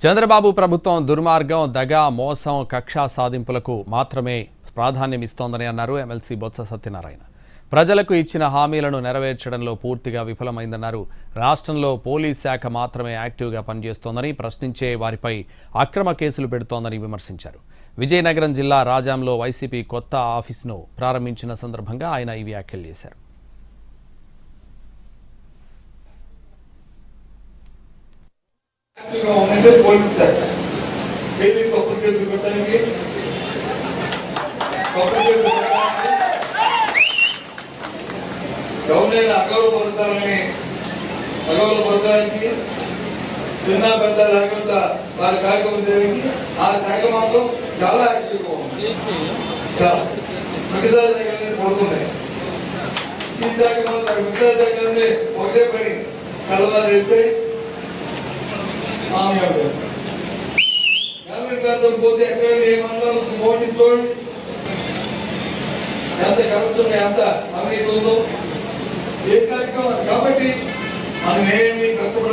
చంద్రబాబు ప్రభుత్వం దుర్మార్గం, దగ, మోసం, కక్ష సాధింపులకు మాత్రమే ప్రాధాన్యం ఇస్తోందని అన్నారు ఎమ్మెల్సీ బొత్స సత్యనారాయణ. ప్రజలకు ఇచ్చిన హామీలను నెరవేర్చడంలో పూర్తిగా విఫలమైందన్నారు. రాష్ట్రంలో పోలీస్ శాఖ మాత్రమే యాక్టివ్గా పనిచేస్తోందని, ప్రశ్నించే వారిపై అక్రమ కేసులు పెడుతోందని విమర్శించారు. విజయనగరం జిల్లా రాజాంలో వైసీపీ కొత్త ఆఫీసును ప్రారంభించిన సందర్భంగా ఆయన ఈ వ్యాఖ్యలు చేశారు. పోలీస్ శాఖ ఏది తప్పుడు కేసులు పెట్టడానికి, ఎవరినైనా అగౌరవపరచడానికి చిన్న పెద్ద లేకుండా వారి కార్యక్రమం చేయడానికి ఆ శాఖ మాత్రం చాలా యాక్టివ్గా ఉంది. మిగతా శాఖలన్నీ పడుతున్నాయి. ఈ శాఖ మాత్రం మిగతా శాఖలన్నీ ఒకటే పని కలవారు వేస్తే పోతే ఎక్కడ ఏమన్నా మోడీ చూడండి ఎంత కరప్షన్, ఎంత అవినీతి ఉందో ఏ కార్యక్రమం. కాబట్టి మనం ఏమి కష్టపడ